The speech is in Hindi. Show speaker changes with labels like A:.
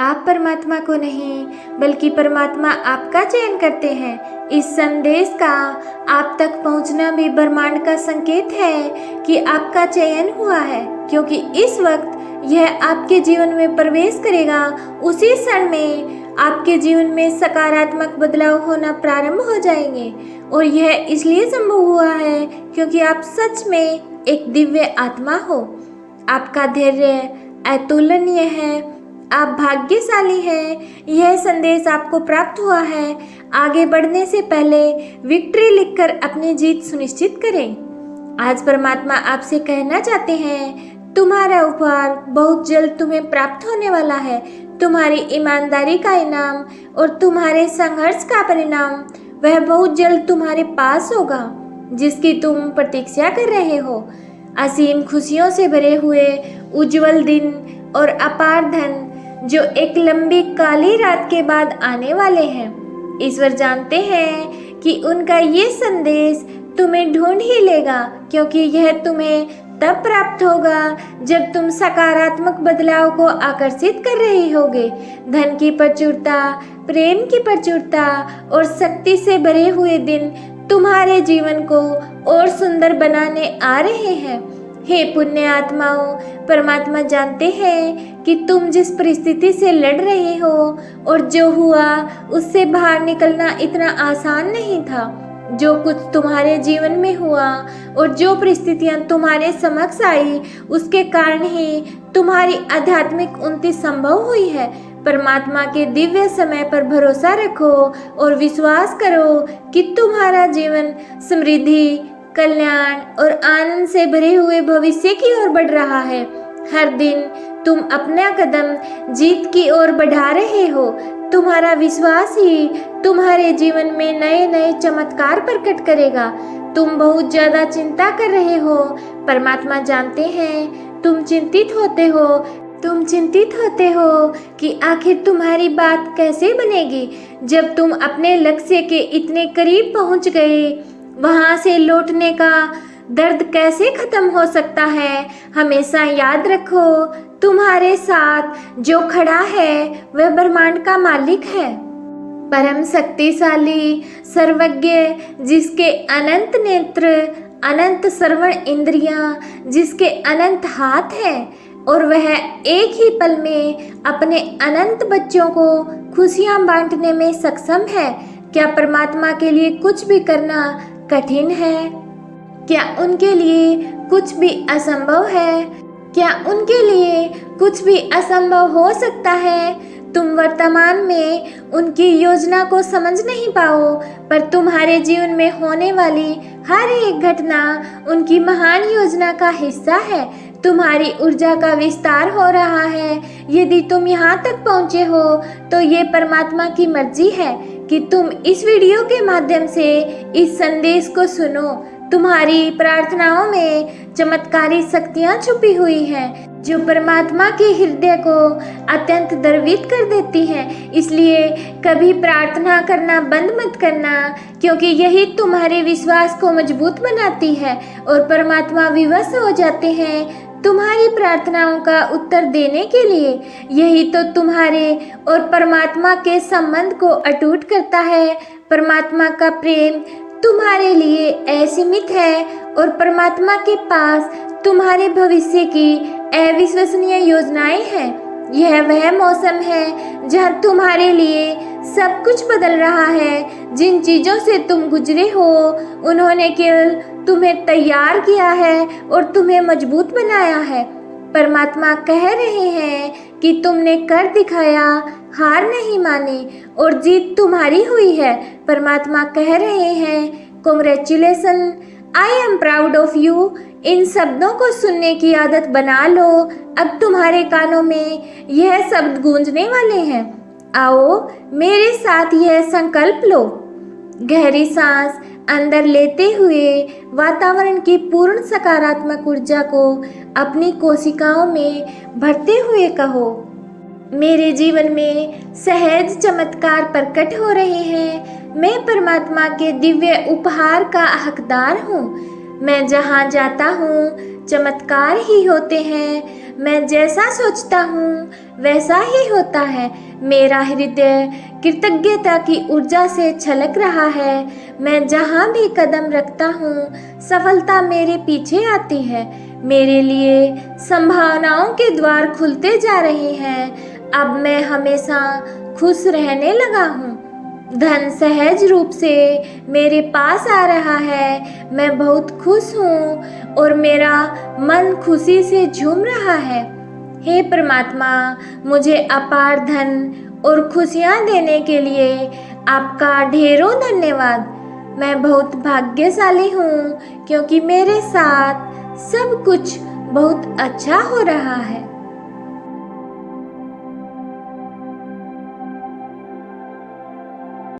A: आप परमात्मा को नहीं बल्कि परमात्मा आपका चयन करते हैं। इस संदेश का आप तक पहुंचना भी ब्रह्मांड का संकेत है कि आपका चयन हुआ है, क्योंकि इस वक्त यह आपके जीवन में प्रवेश करेगा। उसी क्षण में आपके जीवन में सकारात्मक बदलाव होना प्रारंभ हो जाएंगे। और यह इसलिए संभव हुआ है क्योंकि आप सच में एक दिव्य आत्मा हो। आपका धैर्य अतुलनीय है, आप भाग्यशाली हैं। यह संदेश आपको प्राप्त हुआ है। आगे बढ़ने से पहले विक्ट्री लिखकर अपनी जीत सुनिश्चित करें। आज परमात्मा आपसे कहना चाहते हैं, तुम्हारा उपहार बहुत जल्द तुम्हें प्राप्त होने वाला है। तुम्हारी ईमानदारी का इनाम और तुम्हारे संघर्ष का परिणाम वह बहुत जल्द तुम्हारे पास होगा, जिसकी तुम प्रतीक्षा कर रहे हो। असीम खुशियों से भरे हुए उज्जवल दिन और अपार धन जो एक लंबी काली रात के बाद आने वाले हैं। ईश्वर जानते हैं कि उनका ये संदेश तुम्हें ढूंढ ही लेगा, क्योंकि यह तुम्हें तब प्राप्त होगा जब तुम सकारात्मक बदलाव को आकर्षित कर रहे होगे। धन की प्रचुरता, प्रेम की प्रचुरता और शक्ति से भरे हुए दिन तुम्हारे जीवन को और सुंदर बनाने आ रहे हैं। हे पुण्य आत्माओं, परमात्मा जानते हैं कि तुम जिस परिस्थिति से लड़ रहे हो और जो हुआ उससे बाहर निकलना इतना आसान नहीं था। जो कुछ तुम्हारे जीवन में हुआ और जो परिस्थितियां तुम्हारे समक्ष आई, उसके कारण ही तुम्हारी आध्यात्मिक उन्नति संभव हुई है। परमात्मा के दिव्य समय पर भरोसा रखो और विश्वास करो कि तुम्हारा जीवन समृद्धि, कल्याण और आनंद से भरे हुए भविष्य की ओर बढ़ रहा है। हर दिन तुम अपना कदम जीत की ओर बढ़ा रहे हो। तुम्हारा विश्वास ही तुम्हारे जीवन में नए नए चमत्कार प्रकट करेगा। तुम बहुत ज्यादा चिंता कर रहे हो। परमात्मा जानते हैं तुम चिंतित होते हो कि आखिर तुम्हारी बात कैसे बनेगी। जब तुम अपने लक्ष्य के इतने करीब पहुंच गए, वहां से लौटने का दर्द कैसे खत्म हो सकता है। हमेशा याद रखो, तुम्हारे साथ जो खड़ा है वह ब्रह्मांड का मालिक है, परम शक्तिशाली, सर्वज्ञ, जिसके अनंत नेत्र, अनंत श्रवण इंद्रियां, जिसके अनंत हाथ हैं और वह एक ही पल में अपने अनंत बच्चों को खुशियां बांटने में सक्षम है। क्या परमात्मा के लिए कुछ भी करना कठिन है? क्या उनके लिए कुछ भी असंभव है? क्या उनके लिए कुछ भी असंभव हो सकता है? तुम वर्तमान में उनकी योजना को समझ नहीं पाओ, पर तुम्हारे जीवन में होने वाली हर एक घटना उनकी महान योजना का हिस्सा है। तुम्हारी ऊर्जा का विस्तार हो रहा है। यदि तुम यहाँ तक पहुँचे हो तो ये परमात्मा की मर्जी है कि तुम इस वीडियो के माध्यम से इस संदेश को सुनो। तुम्हारी प्रार्थनाओं में चमत्कारी शक्तियाँ छुपी हुई हैं, जो परमात्मा के हृदय को अत्यंत द्रवित कर देती हैं। इसलिए कभी प्रार्थना करना बंद मत करना, क्योंकि यही तुम्हारे विश्वास को मजबूत बनाती है और परमात्मा विवश हो जाते हैं तुम्हारी प्रार्थनाओं का उत्तर देने के लिए। यही तो तुम्हारे और परमात्मा के संबंध को अटूट करता है। परमात्मा का प्रेम तुम्हारे लिए असीमित है और परमात्मा के पास तुम्हारे भविष्य की अविश्वसनीय योजनाएं हैं। यह वह मौसम है जहां तुम्हारे लिए सब कुछ बदल रहा है। जिन चीज़ों से तुम गुजरे हो, उन्होंने केवल तुम्हें तैयार किया है और तुम्हें मजबूत बनाया है। परमात्मा कह रहे हैं कि तुमने कर दिखाया, हार नहीं मानी और जीत तुम्हारी हुई है। परमात्मा कह रहे हैं, congratulation, I am proud of you. इन शब्दों को सुनने की आदत बना लो। अब तुम्हारे कानों में यह शब्द गूंजने वाले हैं। आओ मेरे साथ यह संकल्प लो। गहरी सांस अंदर लेते हुए वातावरण की पूर्ण सकारात्मक ऊर्जा को अपनी कोशिकाओं में भरते हुए कहो, मेरे जीवन में सहज चमत्कार प्रकट हो रहे हैं। मैं परमात्मा के दिव्य उपहार का हकदार हूँ। मैं जहाँ जाता हूँ चमत्कार ही होते हैं। मैं जैसा सोचता हूँ वैसा ही होता है। मेरा हृदय कृतज्ञता की ऊर्जा से छलक रहा है। मैं जहाँ भी कदम रखता हूँ सफलता मेरे पीछे आती है। मेरे लिए संभावनाओं के द्वार खुलते जा रहे हैं। अब मैं हमेशा खुश रहने लगा हूँ। धन सहज रूप से मेरे पास आ रहा है। मैं बहुत खुश हूँ और मेरा मन खुशी से झूम रहा है। हे परमात्मा, मुझे अपार धन और खुशियाँ देने के लिए आपका ढेरों धन्यवाद। मैं बहुत भाग्यशाली हूँ क्योंकि मेरे साथ सब कुछ बहुत अच्छा हो रहा है।